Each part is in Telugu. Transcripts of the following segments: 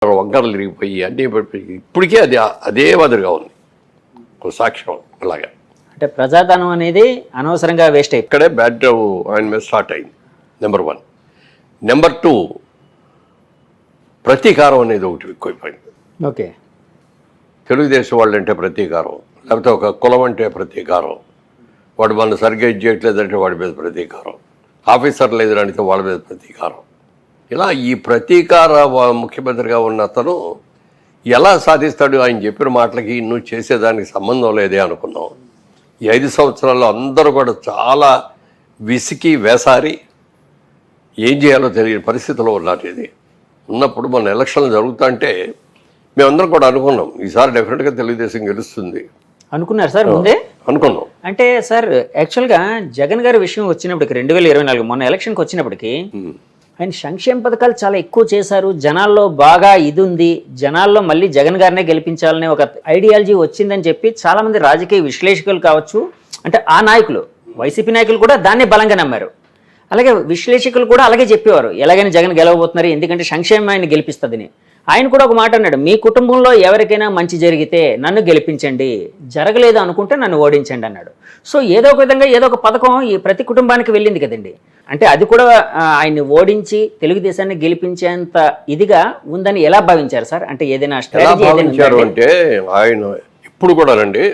వంకరలు తిరిగిపోయి అన్నీ పడిపోయి ఇప్పటికే అదే మాదిరిగా ఉంది సాక్ష్యం. అలాగా అంటే ప్రజాధనం అనేది అనవసరంగా వేస్ట్ అయిపోయింది. ఇక్కడే బ్యాడ్ ఆయన మీద స్టార్ట్ అయింది. నెంబర్ 1. నెంబర్ 2, ప్రతీకారం అనేది ఒకటి ఎక్కువైపోయింది. ఓకే, తెలుగుదేశం వాళ్ళు అంటే ప్రతీకారం, లేకపోతే ఒక కులం అంటే ప్రతీకారం, వాడు మన సరిగ్గా ఇది చేయట్లేదంటే వాడి మీద ప్రతీకారం, ఆఫీసర్లు ఎదురంటే వాళ్ళ మీద ప్రతీకారం. ఇలా ఈ ప్రతీకార ముఖ్యమంత్రిగా ఉన్న అతను ఎలా సాధిస్తాడు? ఆయన చెప్పిన మాటలకి నువ్వు చేసేదానికి సంబంధం లేదే అనుకున్నాం. ఈ 5 సంవత్సరాల్లో అందరూ కూడా చాలా విసికి వేసారి ఏం చేయాలో తెలియని పరిస్థితిలో ఉన్నారు. ఇది ఉన్నప్పుడు మన ఎలక్షన్లు జరుగుతుంటే మేమందరం కూడా అనుకున్నాం ఈసారి డెఫినెట్గా తెలుగుదేశం గెలుస్తుంది అనుకున్నారు సార్ ముందే. అనుకున్నాం. అంటే సార్ యాక్చువల్గా జగన్ గారి విషయం వచ్చినప్పటికి 2024 మొన్న ఎలక్షన్కి వచ్చినప్పటికీ ఆయన సంక్షేమ పథకాలు చాలా ఎక్కువ చేశారు. జనాల్లో బాగా ఇది ఉంది, జనాల్లో మళ్ళీ జగన్ గారినే గెలిపించాలనే ఒక ఐడియాలజీ వచ్చిందని చెప్పి చాలామంది రాజకీయ విశ్లేషకులు కావచ్చు, అంటే ఆ నాయకులు వైసీపీ నాయకులు కూడా దాన్నే బలంగా నమ్మారు. అలాగే విశ్లేషకులు కూడా అలాగే చెప్పేవారు, ఎలాగైనా జగన్ గెలవబోతున్నారు ఎందుకంటే సంక్షేమం ఆయన గెలిపిస్తుందని. ఆయన కూడా ఒక మాట అన్నాడు, మీ కుటుంబంలో ఎవరికైనా మంచి జరిగితే నన్ను గెలిపించండి, జరగలేదు అనుకుంటే నన్ను ఓడించండి అన్నాడు. సో ఏదో ఒక విధంగా ఏదో ఒక పథకం ఈ ప్రతి కుటుంబానికి వెళ్ళింది కదండి. అంటే అది కూడా ఆయన్ని ఓడించి తెలుగుదేశాన్ని గెలిపించేంత ఇదిగా ఉందని ఎలా భావించారు సార్? అంటే ఏదైనా స్ట్రాటజీ అంటే ఆయన ఇప్పుడు కూడా రండి,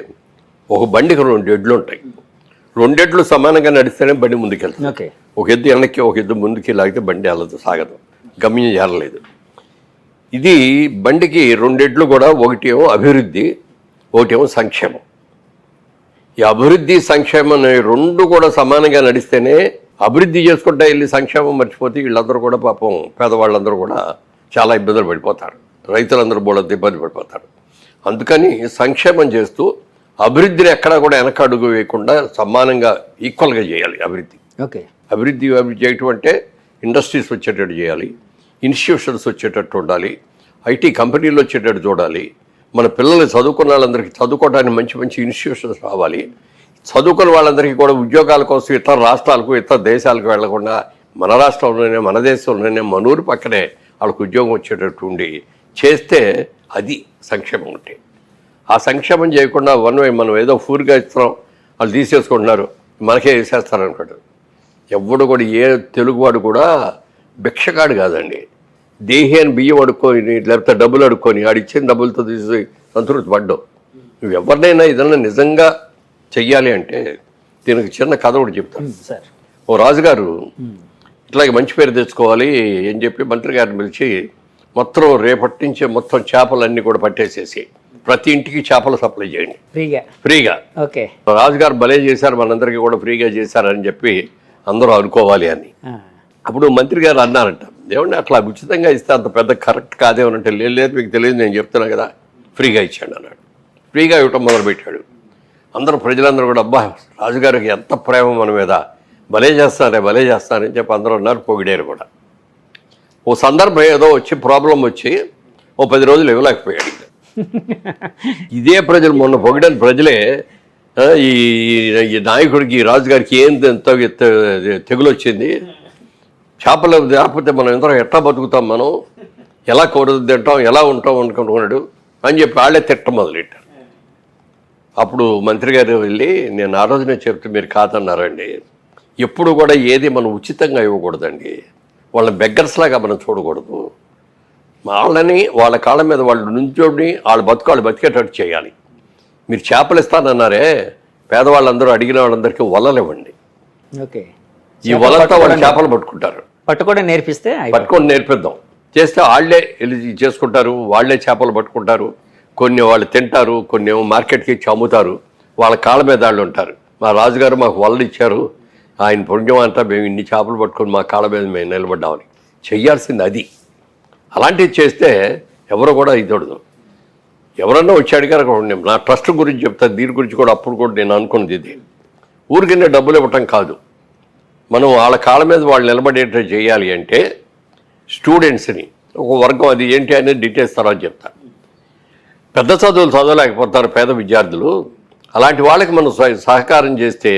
ఒక బండికి 2 ఎడ్లు ఉంటాయి, 2 ఎడ్లు సమానంగా నడిస్తేనే బండి ముందుకెళ్తుంది. ఓకే, ఒక ఎద్దు వెనక్కి ఒక ఎద్దు ముందుకి లాగితే బండి వెళ్ళదు, సాగదు, గమ్యం చేరలేదు. ఇది బండికి 2 ఎడ్లు కూడా, ఒకటేమో అభివృద్ధి, ఒకటేమో సంక్షేమం. ఈ అభివృద్ధి సంక్షేమం 2 కూడా సమానంగా నడిస్తేనే అభివృద్ధి చేసుకుంటా వెళ్ళి సంక్షేమం మర్చిపోతే వీళ్ళందరూ కూడా పాపం పేదవాళ్ళందరూ కూడా చాలా ఇబ్బందులు పడిపోతారు, రైతులందరూ కూడా ఇబ్బంది పడిపోతారు. అందుకని సంక్షేమం చేస్తూ అభివృద్ధిని ఎక్కడా కూడా వెనక అడుగు వేయకుండా సమానంగా ఈక్వల్గా చేయాలి అభివృద్ధి. ఓకే, అభివృద్ధి చేయటం అంటే ఇండస్ట్రీస్ వచ్చేటట్టు చేయాలి, ఇన్స్టిట్యూషన్స్ వచ్చేటట్టు ఉండాలి, ఐటీ కంపెనీలు వచ్చేటట్టు చూడాలి, మన పిల్లలు చదువుకున్న వాళ్ళందరికీ చదువుకోవడానికి మంచి మంచి ఇన్స్టిట్యూషన్స్ రావాలి, చదువుకున్న వాళ్ళందరికీ కూడా ఉద్యోగాల కోసం ఇతర రాష్ట్రాలకు ఇతర దేశాలకు వెళ్లకుండా మన రాష్ట్రంలోనే మన దేశంలోనే మన ఊరి పక్కనే వాళ్ళకు ఉద్యోగం వచ్చేటట్టు ఉండి చేస్తే అది సంక్షేమం ఉంటే. ఆ సంక్షేమం చేయకుండా మనం ఏదో ఫూర్గా ఇస్తున్నాం, వాళ్ళు తీసేసుకుంటున్నారు, మనకే వేసేస్తారనుకోండి. ఎవడు కూడా ఏ తెలుగువాడు కూడా భిక్షగాడు కాదండి. దేహేని బియ్యం అడుక్కొని లేకపోతే డబ్బులు అడుక్కొని ఆడిచ్చిన డబ్బులతో తీసి సంతృప్తి పడ్డావు. నువ్వు ఎవరినైనా ఏదన్నా నిజంగా చెయ్యాలి అంటే దీనికి చిన్న కథ కూడా చెప్తాను. ఓ రాజుగారు ఇట్లాగే మంచి పేరు తెచ్చుకోవాలి అని చెప్పి మంత్రి గారిని పిలిచి మొత్తం రేపటి నుంచి మొత్తం చేపలన్నీ కూడా పట్టేసేసి ప్రతి ఇంటికి చేపలు సప్లై చేయండి ఫ్రీగా. ఓకే, రాజుగారు భలే చేశారు, మనందరికీ కూడా ఫ్రీగా చేశారని చెప్పి అందరూ అనుకోవాలి అని. అప్పుడు మంత్రి గారు అన్నారంట, ఏమంటే అట్లా ఉచితంగా ఇస్తే అంత పెద్ద కరెక్ట్ కాదేమనంటే, లేదు మీకు తెలియదు నేను చెప్తున్నా కదా, ఫ్రీగా ఇచ్చాడు అన్నాడు. ఫ్రీగా ఇవ్వటం మొదలుపెట్టాడు. అందరూ ప్రజలందరూ కూడా అబ్బా రాజుగారికి ఎంత ప్రేమ మన మీద, భలే చేస్తారని చెప్పి అందరూ ఉన్నారు, పొగిడారు కూడా. ఓ సందర్భం ఏదో వచ్చి ప్రాబ్లం వచ్చి ఓ 10 రోజులు ఇవ్వలేకపోయాడు. ఇదే ప్రజలు మొన్న పొగిడని ప్రజలే ఈ నాయకుడికి ఈ రాజుగారికి ఏం తెగులు వచ్చింది, చేపలు లేకపోతే మనం ఎంతో ఎట్లా బతుకుతాం, మనం ఎలా కూర తింటాం, ఎలా ఉంటాం అనుకుంటున్నాడు అని చెప్పి వాళ్ళే తిట్టం మొదలెట్టారు. అప్పుడు మంత్రి గారు వెళ్ళి, నేను ఆ రోజునే చెప్తే మీరు కాదన్నారండి, ఎప్పుడు కూడా ఏది మనం ఉచితంగా ఇవ్వకూడదండి, వాళ్ళని బెగ్గర్స్లాగా మనం చూడకూడదు, వాళ్ళని వాళ్ళ కాళ్ళ మీద వాళ్ళు నుంచోని వాళ్ళ బతికేటట్టు చేయాలి. మీరు చేపలు ఇస్తానన్నారే, పేదవాళ్ళందరూ అడిగిన వాళ్ళందరికీ వలలు ఇవ్వండి, ఈ వలలతో వాళ్ళు చేపలు పట్టుకొని నేర్పిద్దాం, చేస్తే వాళ్ళే వెళ్ళి చేసుకుంటారు, వాళ్ళే చేపలు పట్టుకుంటారు, కొన్ని వాళ్ళు తింటారు, కొన్ని ఏమో మార్కెట్కి ఇచ్చి అమ్ముతారు, వాళ్ళ కాళ్ళ మీద వాళ్ళు ఉంటారు. మా రాజుగారు మాకు వలలు ఇచ్చారు, ఆయన పుణ్యం అంతా మేము ఇన్ని చేపలు పట్టుకొని మా కాళ్ళ మీద మేము నిలబడ్డామని చెయ్యాల్సింది అది. అలాంటివి చేస్తే ఎవరు కూడా ఇదొడదు. ఎవరన్నా వచ్చి అడిగారు, నా ట్రస్ట్ గురించి చెప్తాను, దీని గురించి కూడా అప్పుడు కూడా నేను అనుకున్నది ఇది, ఊరికినే డబ్బులు ఇవ్వటం కాదు, మనం వాళ్ళ కాళ్ళ మీద వాళ్ళు నిలబడేటట్టు చేయాలి అంటే స్టూడెంట్స్ని ఒక వర్గం, అది ఏంటి అనేది డీటెయిల్స్ తర్వాత చెప్తాను. పెద్ద చదువులు చదవలేకపోతారు పేద విద్యార్థులు, అలాంటి వాళ్ళకి మనం సహకారం చేస్తే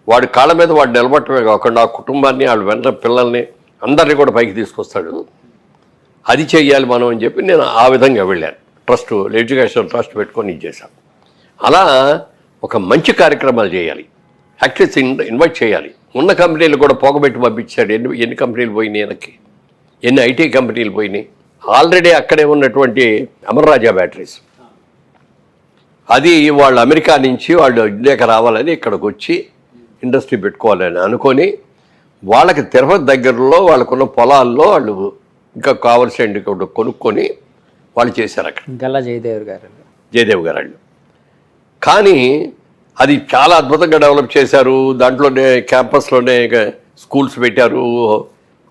వాడి కాళ్ళ మీద వాడు నిలబడటమే కాకుండా ఆ కుటుంబాన్ని, వాళ్ళ వెంట పిల్లల్ని అందరినీ కూడా పైకి తీసుకొస్తాడు. అది చెయ్యాలి మనం అని చెప్పి నేను ఆ విధంగా వెళ్ళాను. ట్రస్ట్, ఎడ్యుకేషన్ ట్రస్ట్ పెట్టుకొని ఇచ్చేసాను. అలా ఒక మంచి కార్యక్రమాలు చేయాలి, యాక్టర్స్ ఇన్వైట్ చేయాలి. ఉన్న కంపెనీలు కూడా పోగబెట్టి పంపించాడు. ఎన్ని కంపెనీలు పోయినాయి వెనక్కి, ఎన్ని ఐటీ కంపెనీలు పోయినాయి. ఆల్రెడీ అక్కడే ఉన్నటువంటి అమర్రాజా బ్యాటరీస్, అది వాళ్ళు అమెరికా నుంచి వాళ్ళు ఇండియాకి రావాలని ఇక్కడికి వచ్చి ఇండస్ట్రీ పెట్టుకోవాలని అనుకొని వాళ్ళకి తిరుపతి దగ్గరలో వాళ్ళకున్న పొలాల్లో వాళ్ళు ఇంకా కావాల్సిన కొనుక్కొని వాళ్ళు చేశారు అక్కడ. గల్లా జయదేవ్ గారు వాళ్ళు. కానీ అది చాలా అద్భుతంగా డెవలప్ చేశారు. దాంట్లోనే క్యాంపస్లోనే స్కూల్స్ పెట్టారు,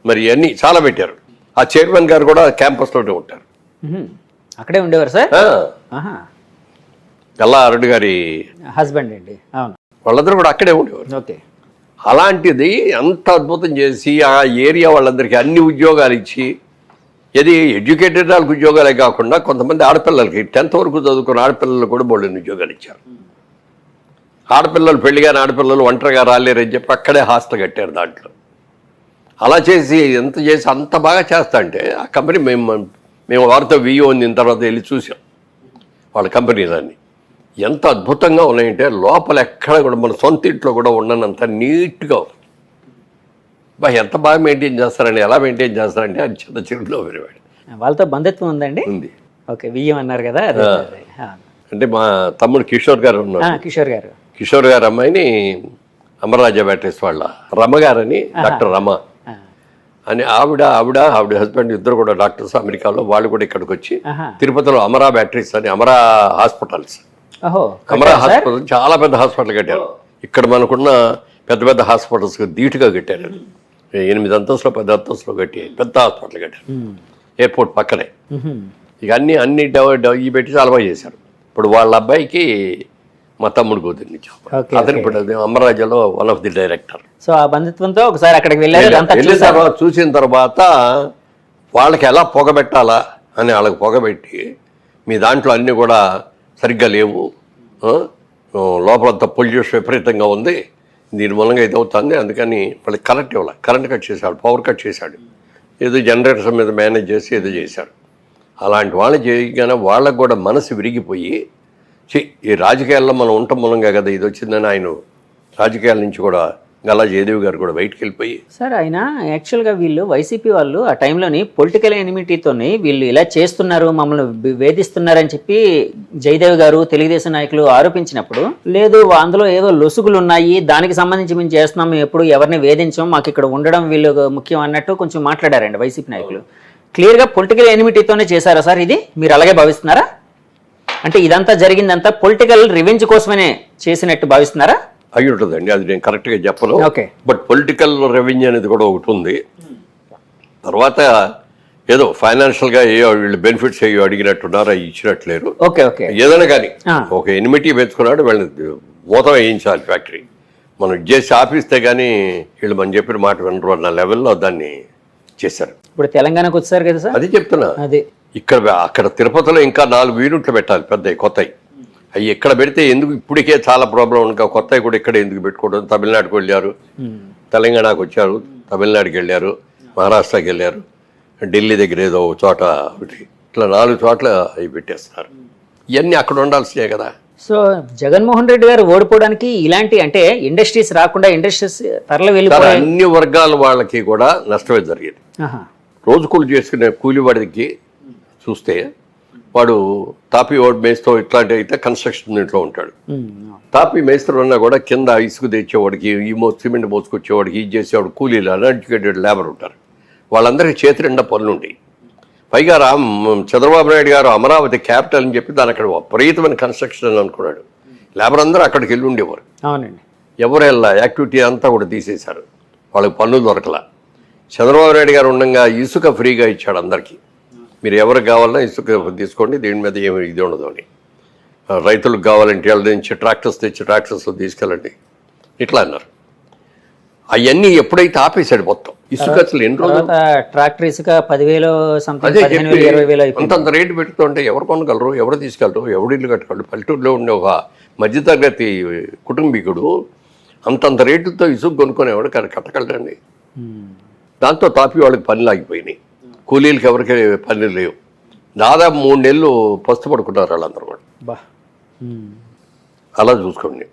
మరి అన్నీ చాలా పెట్టారు. ఆ చైర్మన్ గారు కూడా క్యాంపస్లోనే ఉంటారు. అక్కడే ఉండేవారు సార్. గల్లా అరుణ్ గారి హస్బెండ్ అండి. అవును, వాళ్ళందరూ కూడా అక్కడే ఉండేవారు. ఓకే. అలాంటిది అంత అద్భుతం చేసి ఆ ఏరియా వాళ్ళందరికీ అన్ని ఉద్యోగాలు ఇచ్చి, ఇది ఎడ్యుకేటెడ్ వాళ్ళకి ఉద్యోగాలే కాకుండా కొంతమంది ఆడపిల్లలకి 10th వరకు చదువుకున్న ఆడపిల్లలు కూడా బోల్డెన్ని ఉద్యోగాలు ఇచ్చారు. ఆడపిల్లలు పెళ్లిగాని ఆడపిల్లలు ఒంటరిగా రాలేరని చెప్పి అక్కడే హాస్టల్ కట్టారు దాంట్లో. అలా చేసి ఎంత చేసి అంత బాగా చేస్తా అంటే ఆ కంపెనీ మేము వారితో వియో అందిన తర్వాత వెళ్ళి చూసాం వాళ్ళ కంపెనీలన్నీ ఎంత అద్భుతంగా ఉన్నాయంటే లోపల ఎక్కడ కూడా మన సొంత ఇంట్లో కూడా ఉండనంత నీట్గా ఉంది. ఎంత బాగా మెయింటైన్ చేస్తారండి, ఎలా మెయింటైన్ చేస్తారంటే అది చిన్న చిరులో విరివాడు. వాళ్ళతో బంధుత్వం ఉందండి? ఉంది. ఓకే, వియ్యం అన్నారు కదా. అంటే మా తమ్ముడు కిషోర్ గారు ఉన్నారు. కిషోర్ గారు అమ్మాయిని అమరరాజా బ్యాటరీస్ వాళ్ళ రమ్మగారని, డాక్టర్ రమ అని ఆవిడ హస్బెండ్ ఇద్దరు కూడా డాక్టర్స్ అమెరికాలో. వాళ్ళు కూడా ఇక్కడికి వచ్చి తిరుపతిలో అమరా బ్యాటరీస్ అని అమరా హాస్పిటల్స్, అమరా హాస్పిటల్ చాలా పెద్ద హాస్పిటల్ కట్టారు. ఇక్కడ మనకున్న పెద్ద పెద్ద హాస్పిటల్స్ ధీటుగా కట్టారు. 8 అంతస్తులో 10 అంతస్తులో కట్టి పెద్ద హాస్పిటల్ కట్టారు ఎయిర్పోర్ట్ పక్కనే. ఇక అన్ని ఈ పెట్టి చాలా బాగా చేశారు. ఇప్పుడు వాళ్ళ అబ్బాయికి మా తమ్ముడు కూతుర్ని అతను ఇప్పుడు అమరరాజాలో one of the director. So ఆ బంధుత్వంతో ఒకసారి అక్కడికి వెళ్ళిన తర్వాత చూసిన తర్వాత వాళ్ళకి ఎలా పొగబెట్టాలా అని వాళ్ళకి పొగబెట్టి, మీ దాంట్లో అన్నీ కూడా సరిగ్గా లేవు, లోపలంతా పొల్యూషన్ విపరీతంగా ఉంది, దీని మూలంగా ఇది అవుతుంది, అందుకని వాళ్ళకి కరెంట్ కట్ చేశాడు, పవర్ కట్ చేశాడు, ఏదో జనరేటర్స్ మీద మేనేజ్ చేసి ఏదో చేశాడు. అలాంటి వాళ్ళు చేయగానే వాళ్ళకు కూడా మనసు విరిగిపోయి, ఈ రాజకీయాల్లో మనం ఉండటం మూలంగా కదా ఇది వచ్చిందని ఆయన రాజకీయాల నుంచి కూడా గల్లా జయదేవ్ గారు కూడా బయటకు వెళ్ళిపోయి. సార్ ఆయన యాక్చువల్గా వీళ్ళు వైసీపీ వాళ్ళు ఆ టైంలోని పొలిటికల్ ఎనిమిటీతోని వీళ్ళు ఇలా చేస్తున్నారు, మమ్మల్ని వేధిస్తున్నారని చెప్పి జయదేవ్ గారు తెలుగుదేశం నాయకులు ఆరోపించినప్పుడు, లేదు అందులో ఏదో లొసుగులు ఉన్నాయి, దానికి సంబంధించి మేము చేస్తున్నాం, మేము ఎప్పుడు ఎవరిని వేధించాం, మాకు ఇక్కడ ఉండడం వీళ్ళు ముఖ్యం అన్నట్టు కొంచెం మాట్లాడారండి వైసీపీ నాయకులు. క్లియర్గా పొలిటికల్ ఎనిమిటీతోనే చేశారా సార్ ఇది? మీరు అలాగే భావిస్తున్నారా? అంటే ఇదంతా జరిగిందంతా పొలిటికల్ రివెంజ్ కోసమనే చేసినట్టు భావిస్తున్నారా? అయి ఉంటుందండి, అది నేను కరెక్ట్గా చెప్పను. బట్ పొలిటికల్ రెవెన్యూ అనేది కూడా ఒకటి ఉంది. తర్వాత ఏదో ఫైనాన్షియల్గా వీళ్ళు బెనిఫిట్స్ అయ్యో అడిగినట్టున్నారు, అవి ఇచ్చినట్లేరు. ఏదైనా కానీ ఒక ఎనిమిటీ పెంచుకున్నాడు, వీళ్ళని మూతం వేయించాలి ఫ్యాక్టరీ. మనం చేసి ఆపిస్తే కానీ వీళ్ళు మనం చెప్పిన మాట వినరు అన్న లెవెల్లో దాన్ని చేశారు. ఇప్పుడు తెలంగాణకు వచ్చారు కదా సార్, అది చెప్తున్నా. అక్కడ తిరుపతిలో ఇంకా 4 యూనిట్లు పెట్టాలి పెద్దవి, కొత్తవి. అవి ఎక్కడ పెడితే ఎందుకు, ఇప్పటికే చాలా ప్రాబ్లం ఇంకా కొత్తవి కూడా ఇక్కడ ఎందుకు పెట్టుకోవడం. తమిళనాడుకు వెళ్ళారు, తెలంగాణకు వచ్చారు, తమిళనాడుకి వెళ్ళారు, మహారాష్ట్రకి వెళ్ళారు, ఢిల్లీ దగ్గర ఏదో చోట ఒకటి, ఇట్లా 4 చోట్ల అవి పెట్టేస్తున్నారు. ఇవన్నీ అక్కడ ఉండాల్సినే కదా. సో జగన్మోహన్ రెడ్డి గారు ఓడిపోవడానికి ఇలాంటి అంటే ఇండస్ట్రీస్ రాకుండా ఇండస్ట్రీస్ తరలి వెళ్ళిపోయి అన్ని వర్గాల వాళ్ళకి కూడా నష్టమే జరిగేది. రోజు కూలి చేసుకునే కూలివాడికి చూస్తే వాడు తాపి మేస్తో ఇట్లాంటి అయితే కన్స్ట్రక్షన్ ఇంట్లో ఉంటాడు. తాపి మేస్త్రి ఉన్నా కూడా కింద ఇసుకు తెచ్చేవాడికి, సిమెంట్ మోసుకొచ్చేవాడికి, ఇది చేసేవాడు కూలీలు, అన్ఎడ్యుకేటెడ్ లేబర్ ఉంటారు. వాళ్ళందరికీ చేతి నిండా పనులు ఉంటాయి. పైగా చంద్రబాబు నాయుడు గారు అమరావతి క్యాపిటల్ అని చెప్పి దాని అక్కడ విపరీతమైన కన్స్ట్రక్షన్ అని అనుకున్నాడు. లేబర్ అందరూ అక్కడికి వెళ్ళి ఉండేవారు. అవునండి, ఎవరు వెళ్ళా, యాక్టివిటీ అంతా కూడా తీసేశారు, వాళ్ళకి పనులు దొరకలా. చంద్రబాబు నాయుడు గారు ఉండగా ఇసుక ఫ్రీగా ఇచ్చాడు అందరికీ. మీరు ఎవరికి కావాలన్నా ఇసుక తీసుకోండి, దీని మీద ఏమి ఇది ఉండదు అని. రైతులకు కావాలంటే వాళ్ళ నుంచి ట్రాక్టర్స్ తెచ్చి ట్రాక్టర్స్లో తీసుకెళ్ళండి ఇట్లా అన్నారు. అవన్నీ ఎప్పుడైతే ఆపేశాడు మొత్తం ఇసుక, అసలు ఎన్ని రోజులు ట్రాక్టర్ ఇసుక 10,000 అంతంత రేటు పెట్టుకుంటే ఎవరు కొనగలరు, ఎవరు తీసుకెళ్ళరు, ఎవరు ఇల్లు కట్టుకోండి. పల్లెటూరులో ఉండే ఒక మధ్యతరగతి కుటుంబీకుడు అంతంత రేటుతో ఇసుక కొనుక్కొని ఎవరు కట్టగలరండి. దాంతో తాపి వాళ్ళకి పనులు ఆగిపోయినాయి. కూలీలకి ఎవరికి పనులు లేవు. దాదాపు 3 నెలలు పస్తు పడుకున్నారు వాళ్ళందరూ కూడా. బా అలా చూసుకోండి.